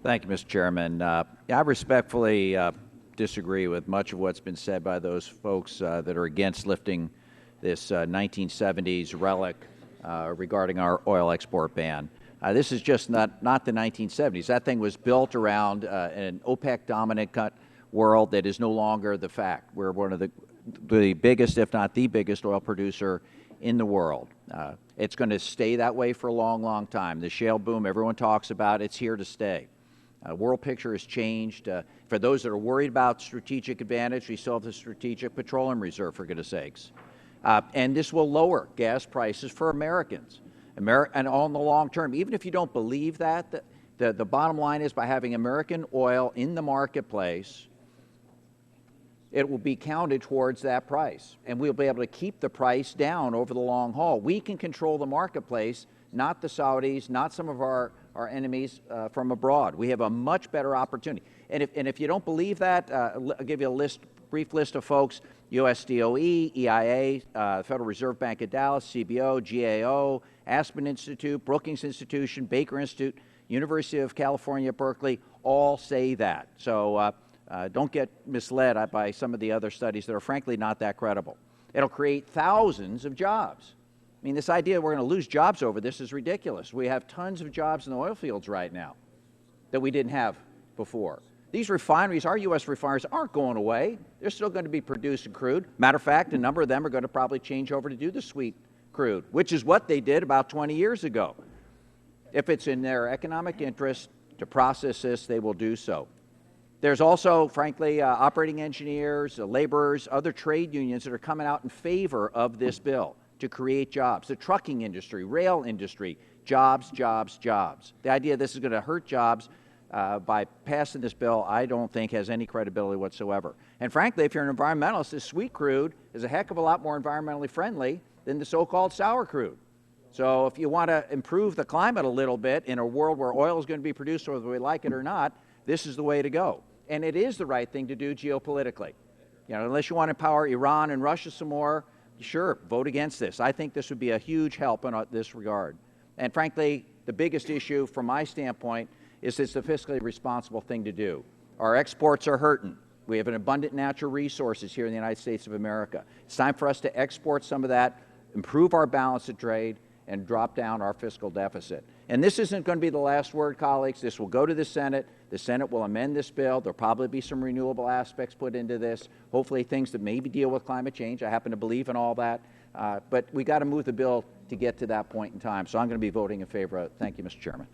Thank you, Mr. Chairman. I respectfully disagree with much of what's been said by those folks that are against lifting this 1970s relic regarding our oil export ban. This is just not the 1970s. That thing was built around an OPEC-dominant world that is no longer the fact. We're one of the biggest, if not the biggest, oil producer in the world. It's going to stay that way for a long, long time. The shale boom everyone talks about, it's here to stay. World picture has changed. For those that are worried about strategic advantage, we still have the Strategic Petroleum Reserve, for goodness sakes. And this will lower gas prices for Americans. And on the long term, even if you don't believe that, the bottom line is by having American oil in the marketplace, it will be counted towards that price. And we'll be able to keep the price down over the long haul. We can control the marketplace, not the Saudis, not some of our enemies from abroad. We have a much better opportunity. And if you don't believe that, I'll give you a brief list of folks: US DOE, EIA, Federal Reserve Bank of Dallas, CBO, GAO, Aspen Institute, Brookings Institution, Baker Institute, University of California, Berkeley, all say that. So don't get misled by some of the other studies that are frankly not that credible. It'll create thousands of jobs. I mean, this idea we're going to lose jobs over this is ridiculous. We have tons of jobs in the oil fields right now that we didn't have before. These refineries, our U.S. refineries, aren't going away. They're still going to be producing crude. Matter of fact, a number of them are going to probably change over to do the sweet crude, which is what they did about 20 years ago. If it's in their economic interest to process this, they will do so. There's also, frankly, operating engineers, laborers, other trade unions that are coming out in favor of this bill to create jobs. The trucking industry, rail industry, jobs, jobs, jobs. The idea this is going to hurt jobs by passing this bill, I don't think has any credibility whatsoever. And frankly, if you're an environmentalist, this sweet crude is a heck of a lot more environmentally friendly than the so-called sour crude. So if you want to improve the climate a little bit in a world where oil is going to be produced whether we like it or not, this is the way to go. And it is the right thing to do geopolitically. You know, unless you want to empower Iran and Russia some more, sure, vote against this. I think this would be a huge help in this regard. And frankly, the biggest issue from my standpoint is it's the fiscally responsible thing to do. Our exports are hurting. We have an abundant natural resources here in the United States of America. It's time for us to export some of that, improve our balance of trade, and drop down our fiscal deficit. And this isn't going to be the last word, colleagues. This will go to the Senate. The Senate will amend this bill. There'll probably be some renewable aspects put into this, hopefully things that maybe deal with climate change. I happen to believe in all that. But we got to move the bill to get to that point in time. So I'm going to be voting in favor of it. Thank you, Mr. Chairman.